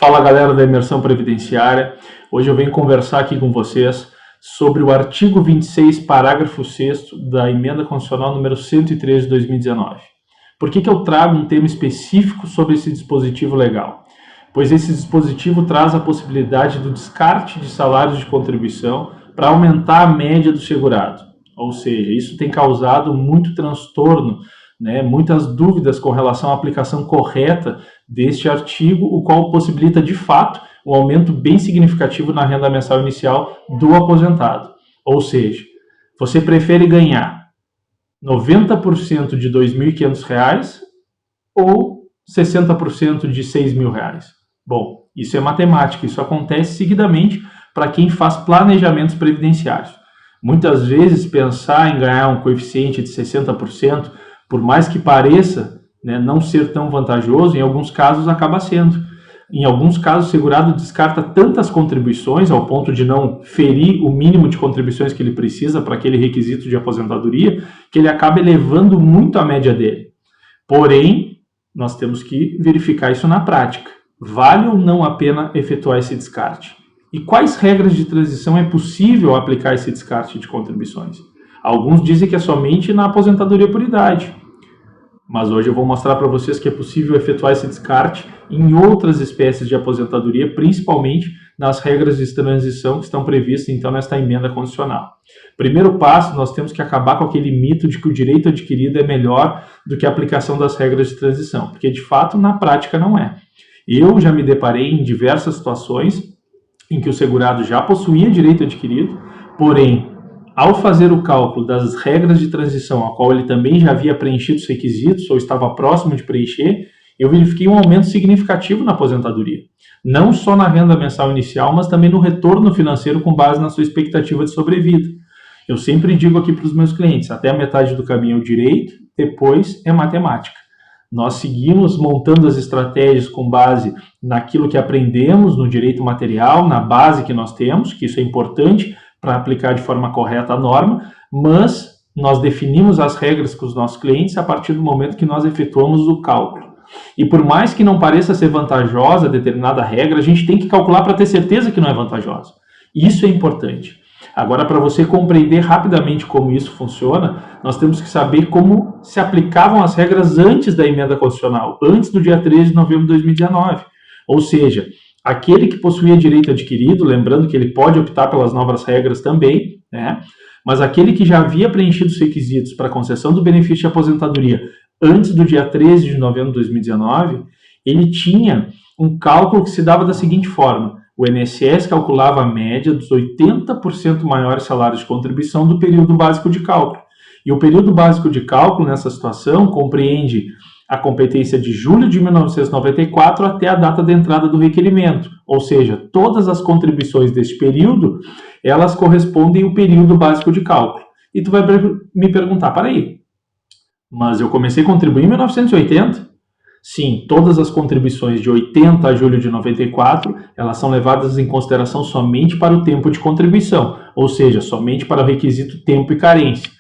Fala galera da Imersão Previdenciária, hoje eu venho conversar aqui com vocês sobre o artigo 26, parágrafo 6º da Emenda Constitucional número 103 de 2019. Por que eu trago um tema específico sobre esse dispositivo legal? Pois esse dispositivo traz a possibilidade do descarte de salários de contribuição para aumentar a média do segurado. Ou seja, isso tem causado muito transtorno, muitas dúvidas com relação à aplicação correta deste artigo, o qual possibilita de fato um aumento bem significativo na renda mensal inicial do aposentado. Ou seja, você prefere ganhar 90% de R$ 2.500 ou 60% de R$ 6.000? Bom, isso é matemática, isso acontece seguidamente para quem faz planejamentos previdenciários. Muitas vezes pensar em ganhar um coeficiente de 60%, por mais que pareça não ser tão vantajoso, em alguns casos acaba sendo. Em alguns casos, o segurado descarta tantas contribuições, ao ponto de não ferir o mínimo de contribuições que ele precisa para aquele requisito de aposentadoria, que ele acaba elevando muito a média dele. Porém, nós temos que verificar isso na prática. Vale ou não a pena efetuar esse descarte? E quais regras de transição é possível aplicar esse descarte de contribuições? Alguns dizem que é somente na aposentadoria por idade. Mas hoje eu vou mostrar para vocês que é possível efetuar esse descarte em outras espécies de aposentadoria, principalmente nas regras de transição que estão previstas então nesta emenda constitucional. Primeiro passo, nós temos que acabar com aquele mito de que o direito adquirido é melhor do que a aplicação das regras de transição, porque de fato na prática não é. Eu já me deparei em diversas situações em que o segurado já possuía direito adquirido, porém, ao fazer o cálculo das regras de transição, a qual ele também já havia preenchido os requisitos ou estava próximo de preencher, eu verifiquei um aumento significativo na aposentadoria. Não só na renda mensal inicial, mas também no retorno financeiro com base na sua expectativa de sobrevida. Eu sempre digo aqui para os meus clientes, até a metade do caminho é o direito, depois é matemática. Nós seguimos montando as estratégias com base naquilo que aprendemos no direito material, na base que nós temos, que isso é importante para aplicar de forma correta a norma, mas nós definimos as regras com os nossos clientes a partir do momento que nós efetuamos o cálculo. E por mais que não pareça ser vantajosa determinada regra, a gente tem que calcular para ter certeza que não é vantajosa. Isso é importante. Agora, para você compreender rapidamente como isso funciona, nós temos que saber como se aplicavam as regras antes da emenda constitucional, antes do dia 13 de novembro de 2019. Ou seja, aquele que possuía direito adquirido, lembrando que ele pode optar pelas novas regras também, mas aquele que já havia preenchido os requisitos para a concessão do benefício de aposentadoria antes do dia 13 de novembro de 2019, ele tinha um cálculo que se dava da seguinte forma: o INSS calculava a média dos 80% maiores salários de contribuição do período básico de cálculo. E o período básico de cálculo, nessa situação, compreende a competência de julho de 1994 até a data de entrada do requerimento. Ou seja, todas as contribuições deste período, elas correspondem ao período básico de cálculo. E tu vai me perguntar, peraí, mas eu comecei a contribuir em 1980? Sim, todas as contribuições de 80 a julho de 94, elas são levadas em consideração somente para o tempo de contribuição, ou seja, somente para o requisito tempo e carência.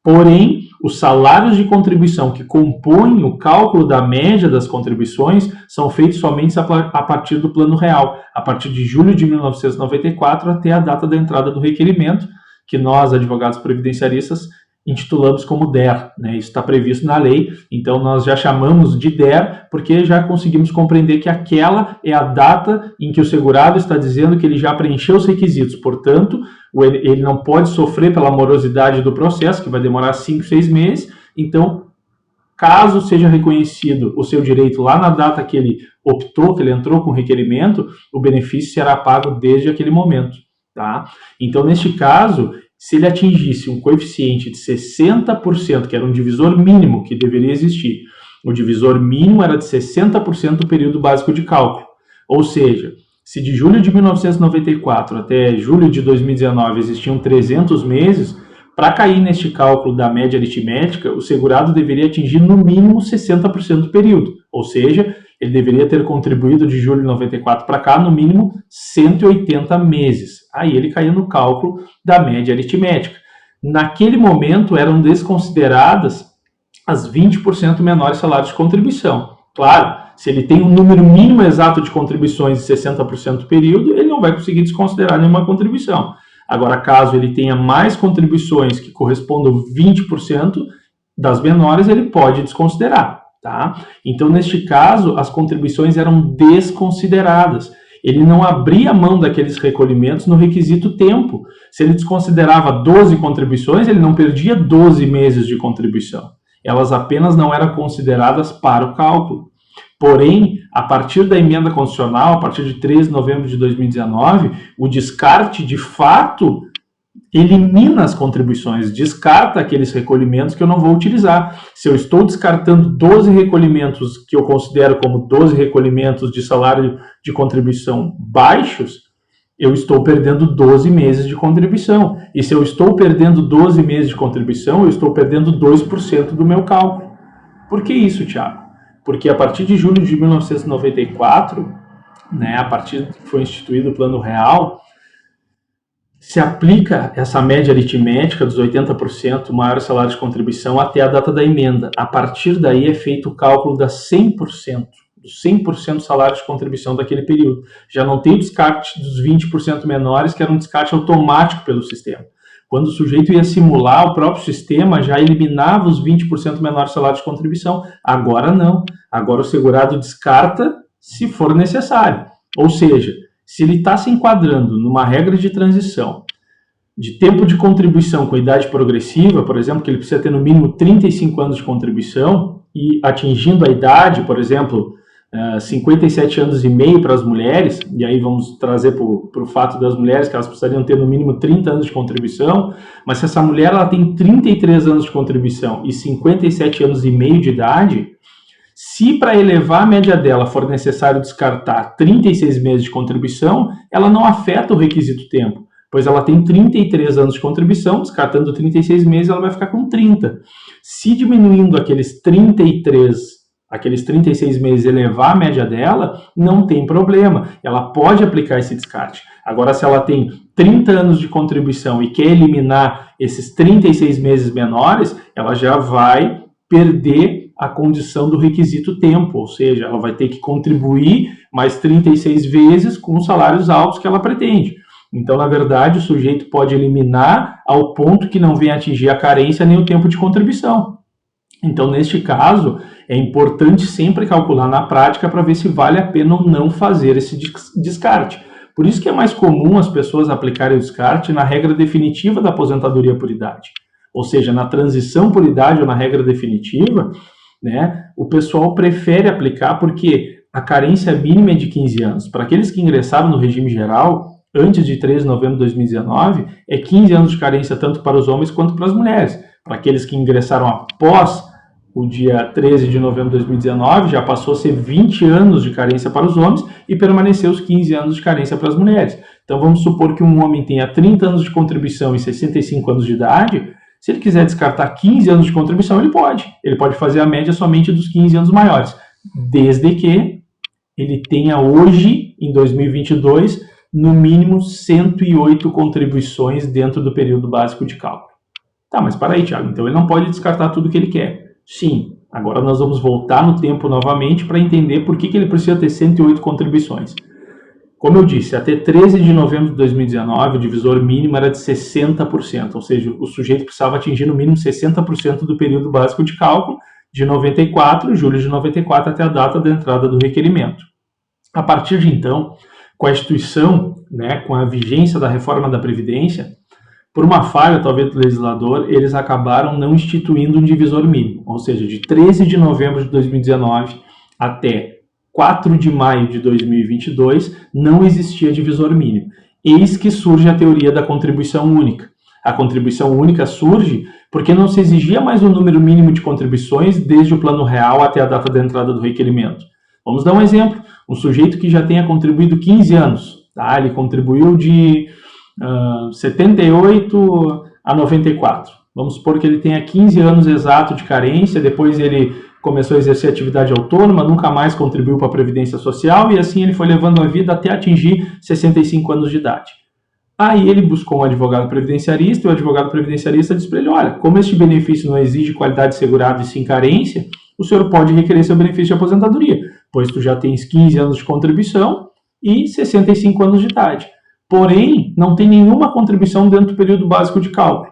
Porém, os salários de contribuição que compõem o cálculo da média das contribuições são feitos somente a partir do plano real, a partir de julho de 1994 até a data da entrada do requerimento, que nós, advogados previdenciaristas, intitulamos como DER, Isso está previsto na lei, então nós já chamamos de DER porque já conseguimos compreender que aquela é a data em que o segurado está dizendo que ele já preencheu os requisitos, portanto, ele não pode sofrer pela morosidade do processo, que vai demorar 5, 6 meses, então, caso seja reconhecido o seu direito lá na data que ele optou, que ele entrou com o requerimento, o benefício será pago desde aquele momento, Então, neste caso, se ele atingisse um coeficiente de 60%, que era um divisor mínimo que deveria existir, o divisor mínimo era de 60% do período básico de cálculo. Ou seja, se de julho de 1994 até julho de 2019 existiam 300 meses, para cair neste cálculo da média aritmética, o segurado deveria atingir no mínimo 60% do período. Ou seja, ele deveria ter contribuído de julho de 94 para cá, no mínimo 180 meses. Aí ele caía no cálculo da média aritmética. Naquele momento eram desconsideradas as 20% menores salários de contribuição. Claro, Se ele tem um número mínimo exato de contribuições de 60% do período, ele não vai conseguir desconsiderar nenhuma contribuição. Agora, caso ele tenha mais contribuições que correspondam a 20% das menores, ele pode desconsiderar, tá? Então, neste caso, as contribuições eram desconsideradas. Ele não abria mão daqueles recolhimentos no requisito tempo. Se ele desconsiderava 12 contribuições, ele não perdia 12 meses de contribuição. Elas apenas não eram consideradas para o cálculo. Porém, a partir da emenda constitucional, a partir de 13 de novembro de 2019, o descarte, de fato, elimina as contribuições, descarta aqueles recolhimentos que eu não vou utilizar. Se eu estou descartando 12 recolhimentos que eu considero como 12 recolhimentos de salário de contribuição baixos, eu estou perdendo 12 meses de contribuição. E se eu estou perdendo 12 meses de contribuição, eu estou perdendo 2% do meu cálculo. Por que isso, Thiago? Porque a partir de julho de 1994, a partir que foi instituído o Plano Real, se aplica essa média aritmética dos 80% maior salário de contribuição até a data da emenda. A partir daí é feito o cálculo das 100%, dos 100% do salário de contribuição daquele período. Já não tem o descarte dos 20% menores, que era um descarte automático pelo sistema. Quando o sujeito ia simular, o próprio sistema já eliminava os 20% menores salário de contribuição. Agora não. Agora o segurado descarta se for necessário. Ou seja, se ele está se enquadrando numa regra de transição de tempo de contribuição com idade progressiva, por exemplo, que ele precisa ter no mínimo 35 anos de contribuição, e atingindo a idade, por exemplo, 57 anos e meio para as mulheres, e aí vamos trazer para o fato das mulheres que elas precisariam ter no mínimo 30 anos de contribuição, mas se essa mulher ela tem 33 anos de contribuição e 57 anos e meio de idade, se para elevar a média dela for necessário descartar 36 meses de contribuição, ela não afeta o requisito tempo, pois ela tem 33 anos de contribuição, descartando 36 meses, ela vai ficar com 30. Se diminuindo aqueles 36 meses elevar a média dela, não tem problema, ela pode aplicar esse descarte. Agora, se ela tem 30 anos de contribuição e quer eliminar esses 36 meses menores, ela já vai perder a condição do requisito tempo, ou seja, ela vai ter que contribuir mais 36 vezes com os salários altos que ela pretende. Então, na verdade, o sujeito pode eliminar ao ponto que não venha atingir a carência nem o tempo de contribuição. Então, neste caso, é importante sempre calcular na prática para ver se vale a pena ou não fazer esse descarte. Por isso que é mais comum as pessoas aplicarem o descarte na regra definitiva da aposentadoria por idade. Ou seja, na transição por idade ou na regra definitiva, o pessoal prefere aplicar porque a carência mínima é de 15 anos. Para aqueles que ingressaram no regime geral, antes de 13 de novembro de 2019, é 15 anos de carência tanto para os homens quanto para as mulheres. Para aqueles que ingressaram após o dia 13 de novembro de 2019, já passou a ser 20 anos de carência para os homens e permaneceu os 15 anos de carência para as mulheres. Então vamos supor que um homem tenha 30 anos de contribuição e 65 anos de idade. Se ele quiser descartar 15 anos de contribuição, ele pode. Ele pode fazer a média somente dos 15 anos maiores, desde que ele tenha hoje, em 2022, no mínimo 108 contribuições dentro do período básico de cálculo. Tá, mas para aí, Thiago, então ele não pode descartar tudo que ele quer. Sim, agora nós vamos voltar no tempo novamente para entender por que ele precisa ter 108 contribuições. Como eu disse, até 13 de novembro de 2019, o divisor mínimo era de 60%, ou seja, o sujeito precisava atingir no mínimo 60% do período básico de cálculo, de 94, julho de 94, até a data da entrada do requerimento. A partir de então, com a instituição, com a vigência da reforma da Previdência, por uma falha, talvez, do legislador, eles acabaram não instituindo um divisor mínimo, ou seja, de 13 de novembro de 2019 até 4 de maio de 2022, não existia divisor mínimo. Eis que surge a teoria da contribuição única. A contribuição única surge porque não se exigia mais um número mínimo de contribuições desde o Plano Real até a data da entrada do requerimento. Vamos dar um exemplo. Um sujeito que já tenha contribuído 15 anos, ele contribuiu de 78 a 94. Vamos supor que ele tenha 15 anos exato de carência, depois ele começou a exercer atividade autônoma, nunca mais contribuiu para a Previdência Social e assim ele foi levando a vida até atingir 65 anos de idade. Aí ele buscou um advogado previdenciarista e o advogado previdenciarista disse para ele, olha, como este benefício não exige qualidade de segurado e sim carência, o senhor pode requerer seu benefício de aposentadoria. pois tu já tens 15 anos de contribuição e 65 anos de idade. Porém, não tem nenhuma contribuição dentro do período básico de cálculo.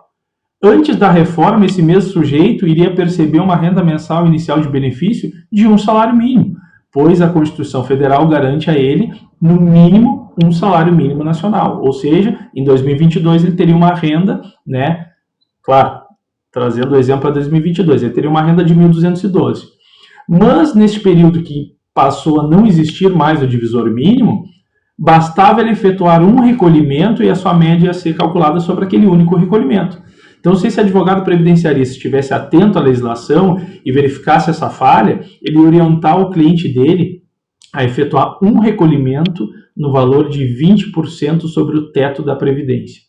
Antes da reforma, esse mesmo sujeito iria perceber uma renda mensal inicial de benefício de um salário mínimo, pois a Constituição Federal garante a ele, no mínimo, um salário mínimo nacional. Ou seja, em 2022 ele teria uma renda, né? Claro, trazendo o exemplo para 2022, ele teria uma renda de 1.212. Mas nesse período que passou a não existir mais o divisor mínimo, bastava ele efetuar um recolhimento e a sua média ia ser calculada sobre aquele único recolhimento. Então, se esse advogado previdenciarista estivesse atento à legislação e verificasse essa falha, ele ia orientar o cliente dele a efetuar um recolhimento no valor de 20% sobre o teto da Previdência.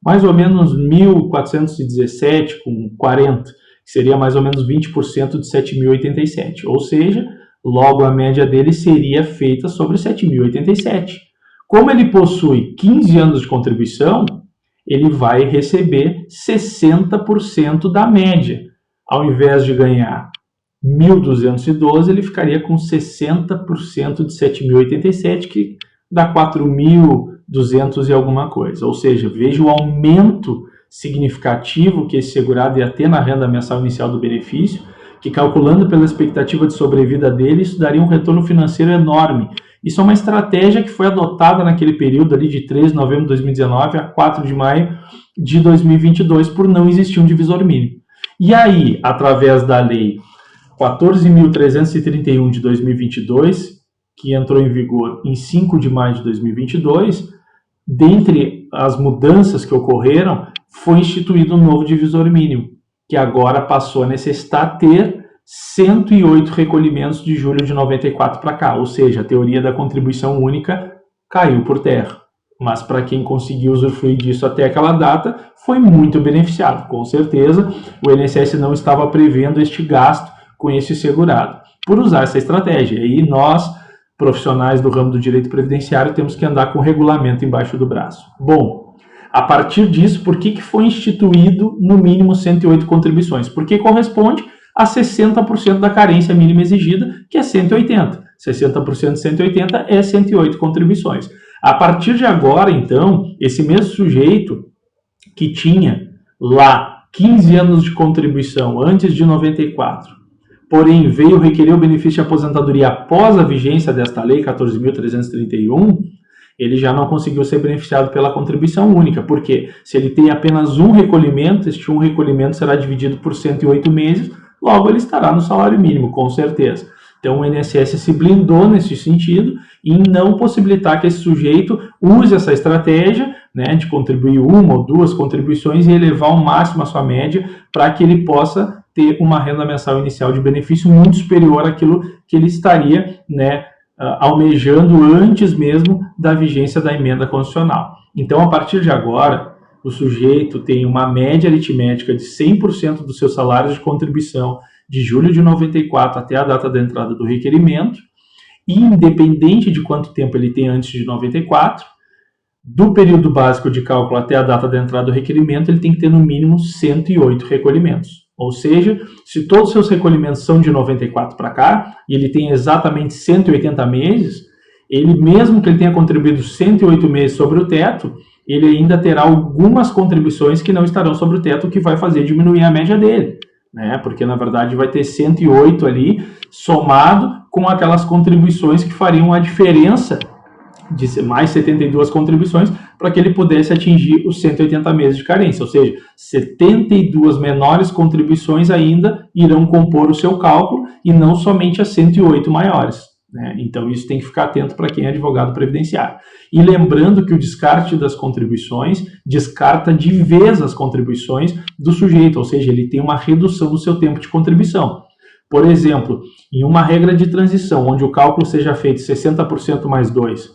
Mais ou menos 1.417,40, que seria mais ou menos 20% de 7.087. Ou seja, logo a média dele seria feita sobre 7.087. Como ele possui 15 anos de contribuição, ele vai receber 60% da média. Ao invés de ganhar 1.212, ele ficaria com 60% de 7.087, que dá 4.200 e alguma coisa. Ou seja, veja o aumento significativo que esse segurado ia ter na renda mensal inicial do benefício, que calculando pela expectativa de sobrevida dele, isso daria um retorno financeiro enorme. Isso é uma estratégia que foi adotada naquele período ali de 3 de novembro de 2019 a 4 de maio de 2022, por não existir um divisor mínimo. E aí, através da lei 14.331 de 2022, que entrou em vigor em 5 de maio de 2022, dentre as mudanças que ocorreram, foi instituído um novo divisor mínimo, que agora passou a necessitar ter 108 recolhimentos de julho de 94 para cá, ou seja, a teoria da contribuição única caiu por terra. Mas para quem conseguiu usufruir disso até aquela data, foi muito beneficiado. Com certeza, o INSS não estava prevendo este gasto com esse segurado, por usar essa estratégia. E nós, profissionais do ramo do direito previdenciário, temos que andar com o regulamento embaixo do braço. Bom, a partir disso, por que foi instituído no mínimo 108 contribuições? Porque corresponde a 60% da carência mínima exigida, que é 180. 60% de 180 é 108 contribuições. A partir de agora, então, esse mesmo sujeito que tinha lá 15 anos de contribuição antes de 94, porém veio requerer o benefício de aposentadoria após a vigência desta lei 14.331, ele já não conseguiu ser beneficiado pela contribuição única, porque se ele tem apenas um recolhimento, este um recolhimento será dividido por 108 meses, logo ele estará no salário mínimo, com certeza. Então o INSS se blindou nesse sentido em não possibilitar que esse sujeito use essa estratégia, né, de contribuir uma ou duas contribuições e elevar ao máximo a sua média para que ele possa ter uma renda mensal inicial de benefício muito superior àquilo que ele estaria, né, almejando antes mesmo da vigência da emenda constitucional. Então, a partir de agora, o sujeito tem uma média aritmética de 100% dos seus salários de contribuição de julho de 94 até a data da entrada do requerimento, e independente de quanto tempo ele tem antes de 94, do período básico de cálculo até a data da entrada do requerimento, ele tem que ter no mínimo 108 recolhimentos. Ou seja, se todos os seus recolhimentos são de 94 para cá, e ele tem exatamente 180 meses, ele, mesmo que ele tenha contribuído 108 meses sobre o teto, ele ainda terá algumas contribuições que não estarão sobre o teto, o que vai fazer diminuir a média dele, né? Porque, na verdade, vai ter 108 ali, somado com aquelas contribuições que fariam a diferença de mais 72 contribuições para que ele pudesse atingir os 180 meses de carência, ou seja, 72 menores contribuições ainda irão compor o seu cálculo e não somente as 108 maiores, né? Então isso tem que ficar atento para quem é advogado previdenciário. E lembrando que o descarte das contribuições descarta de vez as contribuições do sujeito, ou seja, ele tem uma redução do seu tempo de contribuição. Por exemplo, em uma regra de transição, onde o cálculo seja feito 60% mais 2,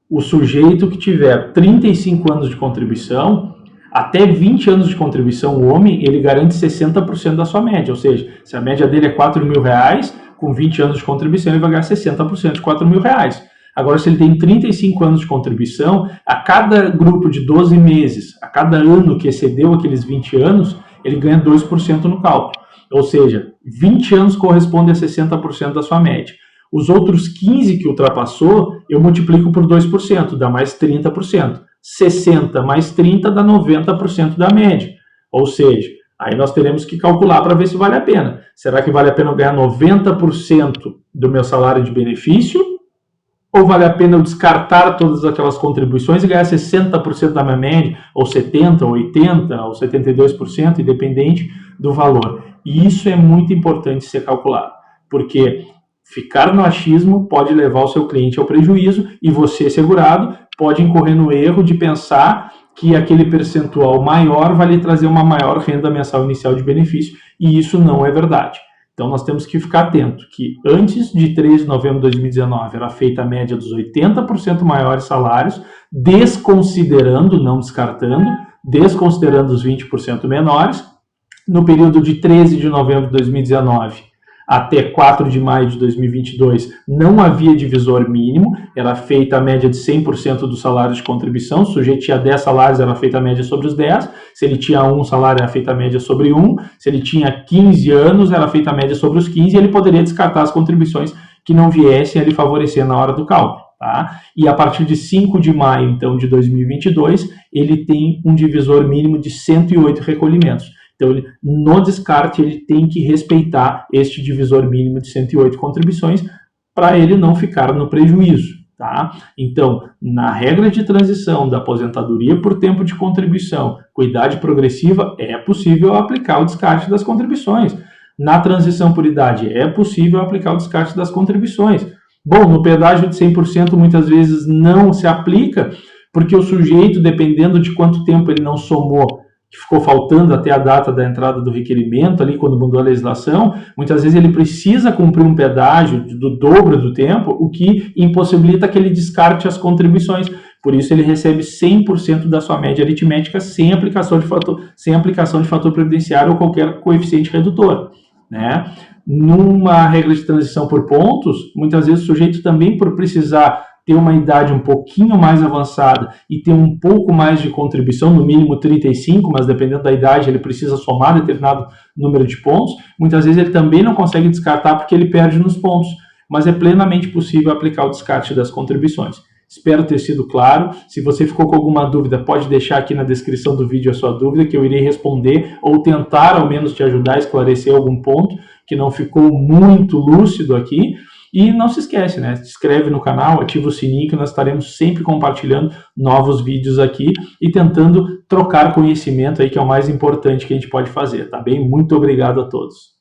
o sujeito que tiver 35 anos de contribuição, até 20 anos de contribuição, o homem, ele garante 60% da sua média. Ou seja, se a média dele é R$4.000, com 20 anos de contribuição, ele vai ganhar 60% de R$4.000. Agora, se ele tem 35 anos de contribuição, a cada grupo de 12 meses, a cada ano que excedeu aqueles 20 anos, ele ganha 2% no cálculo. Ou seja, 20 anos corresponde a 60% da sua média. Os outros 15 que ultrapassou, eu multiplico por 2%, dá mais 30%. 60 mais 30 dá 90% da média. Ou seja, aí nós teremos que calcular para ver se vale a pena. Será que vale a pena eu ganhar 90% do meu salário de benefício? Ou vale a pena eu descartar todas aquelas contribuições e ganhar 60% da minha média, ou 70%, ou 80%, ou 72%, independente do valor. E isso é muito importante ser calculado, porque ficar no achismo pode levar o seu cliente ao prejuízo e você, segurado, pode incorrer no erro de pensar que aquele percentual maior vai lhe trazer uma maior renda mensal inicial de benefício, e isso não é verdade. Então nós temos que ficar atento que antes de 3 de novembro de 2019 era feita a média dos 80% maiores salários, desconsiderando, não descartando, desconsiderando os 20% menores. No período de 13 de novembro de 2019 até 4 de maio de 2022, não havia divisor mínimo, era feita a média de 100% do salário de contribuição. Se o sujeito tinha 10 salários, era feita a média sobre os 10, se ele tinha 1 salário, era feita a média sobre 1, se ele tinha 15 anos, era feita a média sobre os 15, e ele poderia descartar as contribuições que não viessem a lhe favorecer na hora do cálculo. Tá? E a partir de 5 de maio, então, de 2022, ele tem um divisor mínimo de 108 recolhimentos. Então, no descarte, ele tem que respeitar este divisor mínimo de 108 contribuições para ele não ficar no prejuízo. Tá? Então, na regra de transição da aposentadoria por tempo de contribuição com idade progressiva, é possível aplicar o descarte das contribuições. Na transição por idade, é possível aplicar o descarte das contribuições. Bom, no pedágio de 100%, muitas vezes não se aplica, porque o sujeito, dependendo de quanto tempo ele não somou, que ficou faltando até a data da entrada do requerimento, ali quando mudou a legislação, muitas vezes ele precisa cumprir um pedágio do dobro do tempo, o que impossibilita que ele descarte as contribuições. Por isso ele recebe 100% da sua média aritmética sem aplicação de fator previdenciário ou qualquer coeficiente redutor, né? Numa regra de transição por pontos, muitas vezes o sujeito também, por precisar ter uma idade um pouquinho mais avançada e ter um pouco mais de contribuição, no mínimo 35, mas dependendo da idade ele precisa somar determinado número de pontos, muitas vezes ele também não consegue descartar porque ele perde nos pontos, mas é plenamente possível aplicar o descarte das contribuições. Espero ter sido claro. Se você ficou com alguma dúvida, pode deixar aqui na descrição do vídeo a sua dúvida, que eu irei responder ou tentar ao menos te ajudar a esclarecer algum ponto que não ficou muito lúcido aqui. E não se esquece, né? Se inscreve no canal, ativa o sininho, que nós estaremos sempre compartilhando novos vídeos aqui e tentando trocar conhecimento aí, que é o mais importante que a gente pode fazer, tá bem? Muito obrigado a todos.